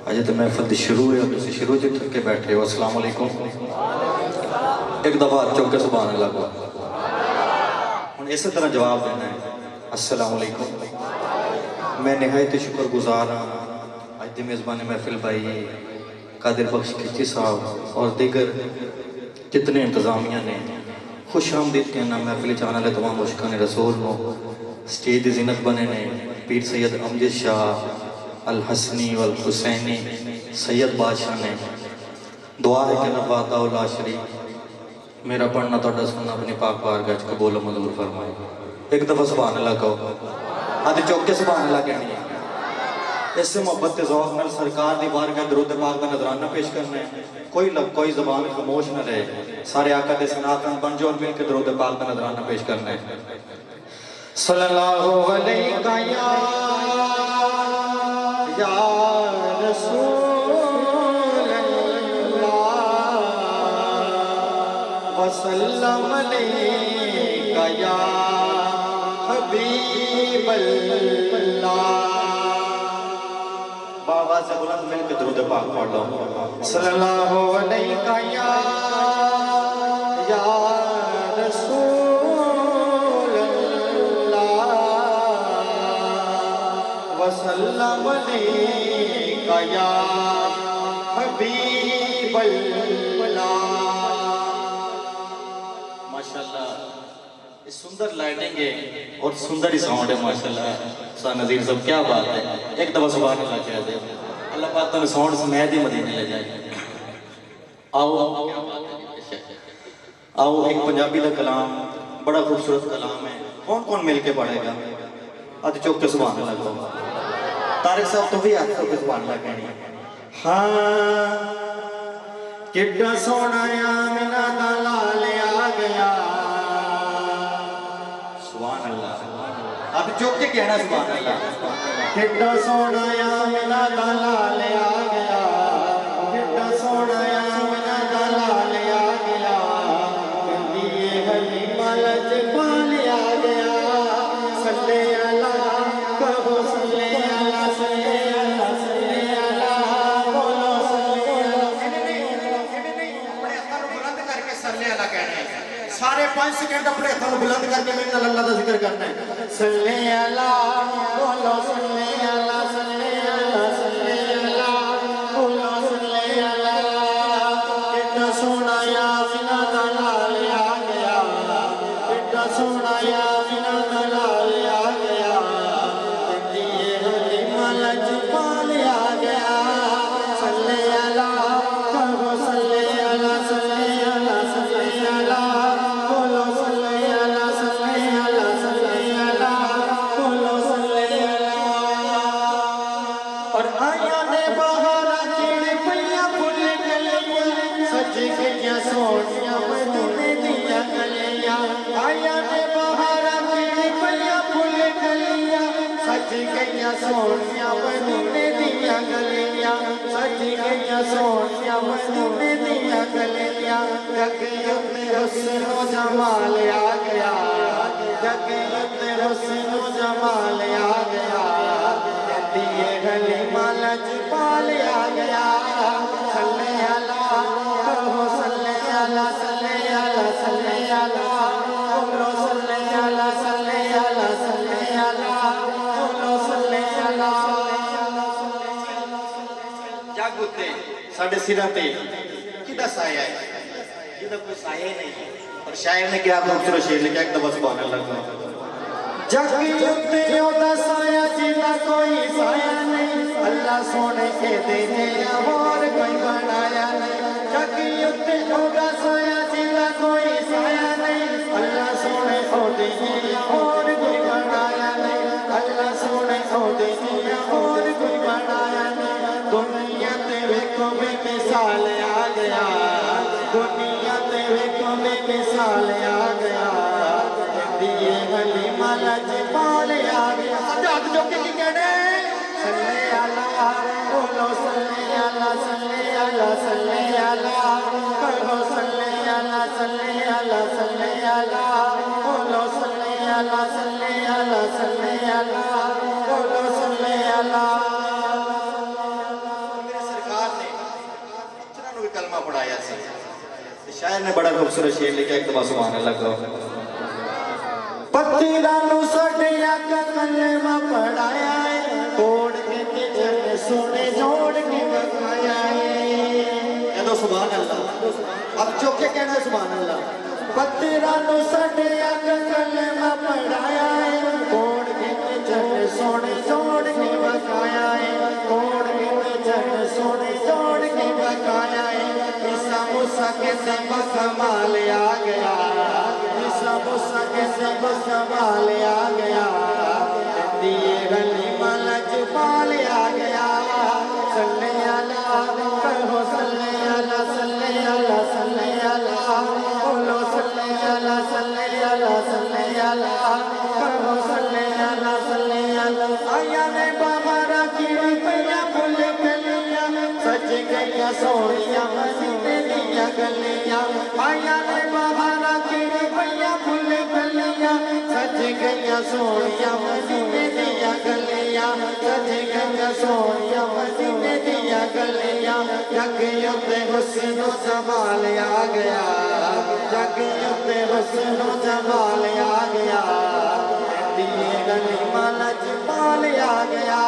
اجے تو محفل شروع ہے اور تسی شروع سے تھک کے بیٹھے ہو. السلام علیکم. ایک دفعہ چوک کے سبحان اللہ کو ہوں اسی طرح جواب دینا ہے. السلام علیکم. میں نہایت شکر گزار ہوں اج دی میزبان محفل بھائی قادر بخش کھچی صاحب اور دیگر جتنے انتظامیہ نے خوش آمدید کہنا محفل چاہنے والے تمام عشقان رسول نو سٹیج دی زینت بنے نے پیر سید امجد شاہ الحسنی والحسینی سید بادشاہ نے دعا ہے کہ رب وحدہ لا شریک میرا پڑھنا توڑا سننا اپنی پاک بارگاہ وچ قبول و منظور فرمائے. ایک دفعہ سبحان اللہ کہو. آدھے چوک کے سبحان اللہ کہنی ہے. اس سے محبت کے ذوق نال سرکار دی بارگاہ درود پاک کا نظرانہ پیش کرنا ہے. کوئی زبان خاموش نہ رہے. سارے آقا دے سناتن بن جو اور مل کے درود پاک کا نظرانہ پیش کرنا ہے. صلی اللہ علیہ یا رسول اللہ وسلم علیہ یا حبیب اللہ. بابا سے بلند مل کے درود پاک پڑھ لو. صلی اللہ علیہ یا رسول اللہ وسلم علیہ یا حبیب اللہ. ماشاءاللہ اس سندر لائٹنگ ہے اور سندر ہی ساؤنڈ ہے. ماشاءاللہ سا نظیر صاحب کیا بات ہے. ایک دفعہ سبحان اللہ کہہ دے. اللہ پاک تمہیں ساؤنڈ سمیت ہی مدینے لے جائے. آؤ ایک پنجابی کا کلام بڑا خوبصورت کلام ہے. کون مل کے پڑھے گا؟ آدھے چوک کے سبحان اللہ کہو. طارق صاحب تو بھی آتے ہو کہ سبحان اللہ کہنی ہے. ہاں کڈا سونا آمنہ دا لال آ گیا. سبحان اللہ. اب چوک کے کہنا سبحان اللہ. کڈا سونا آمنہ دا لال آ گیا. کڈا سونا آمنہ دا لال آ گیا. کندیے حلیمہ لجپال آ گیا. صلی اللہ کہو صلی اللہ صلی اللہ صلی اللہ بولو صلی اللہ. اپنے ہاتھوں کو بلند کر کے صلی اللہ کہنا ہے. سارے 5 سیکنڈ اپنے ہاتھوں کو بلند کر کے میرے اللہ کا ذکر کرنا ہے. صلی اللہ بولو صلی اللہ صلی اللہ صلی اللہ بولو صلی اللہ. کتنا سونا یاسینہ دا لال آ گیا. کتنا سونا یاسینہ دا لال آ گیا. کندیے حلیمہ لجپال آ گیا. صلی اللہ کہو صلی اللہ صلی اللہ صلی اللہ بولو صلی اللہ صلی اللہ صلی اللہ بولو صلی اللہ. اور آیا نے باہر چڑ پیا پھول گلیاں سج گئیاں سونیاں مدینے دیا گلیاں. آیا نے باہر چڑ پیا پھول گلیاں سج گئیاں سونیاں مدینے دیا گلیاں. سج گئیاں سونیاں مدینے دیا گلیاں. جگ اتے حسن و جمال آ گیا. جگ اتے حسن و جمال آ گیا. کندیے حلیمہ لجپال آ گیا. صلی اللہ کہو صلی اللہ صلی اللہ صلی اللہ بولو صلی اللہ صلی اللہ صلی اللہ بولو صلی اللہ. جگ اتے ساڈے سراں تے کدا سایہ ہے جہاں کوئی سایہ نہیں. اور شاعر نے کیا خوبصورت شعر لکھا. ایک دفعہ سبحان اللہ کہو. جگ اتے اودا سایہ جہاں کوئی سایہ نہیں. اللہ سونے کے دینے اور کوئی بنایا نہیں. جگ اتے اودا سایہ جہاں کوئی سایہ نہیں. اللہ سونے کو دینے اور کوئی بنایا نہیں. اللہ سونے کو دینے اور کوئی بنایا نہیں. دنیا تے ویکھو بے مثال آ گیا. دنیا تے ویکھو بے مثال آ گیا. کندیے حلیمہ لجپال آ گیا. سجاد جو کہ کہنے صلی اللہ بولو صلی اللہ صلی اللہ صلی اللہ کہو صلی اللہ صلی اللہ صلی اللہ بولو صلی اللہ صلی اللہ صلی اللہ بولو صلی اللہ. کلمہ پڑھایا سی شاعر نے بڑا خوبصورت شعر لکھا ایک دفعہ سبحان اللہ کہو پتیرانو سڈیا کلمہ پڑھایا ہے توڑ کے جگ سونے جوڑ کے بکایا ہے کہہ دو سبحان اللہ اب چوک کے کہنا ہے سبحان اللہ پتیرانو سڈیا کلمہ پڑھایا ہے توڑ کے جگ سونے جوڑ کے بکایا ہے توڑ کے جگ سونے جوڑ کے بکایا ہے عیسیٰ موسیٰ کے سبق کمال آ گیا عیسیٰ موسیٰ کے سبق کمال آ گیا دیئے غلی ملک پال آ گیا صلی اللہ کہو صلی اللہ صلی اللہ صلی اللہ بولو صلی اللہ صلی اللہ صلی اللہ کہو صلی اللہ صلی اللہ آیا نے بابا رکھی پیا پھول گلیاں سج گیا سونیاں مدینے دیا گلیاں آیا نے بابا رکھی پیا پھول گلیاں سج گیا سونیاں مدینے دیا گلیاں سج گیا سونیاں مدینے دیا گلیاں جگ یوتے حسن و جمال آ گیا جگ یوتے حسن و جمال آ گیا دیئے گلی ملک پال آ گیا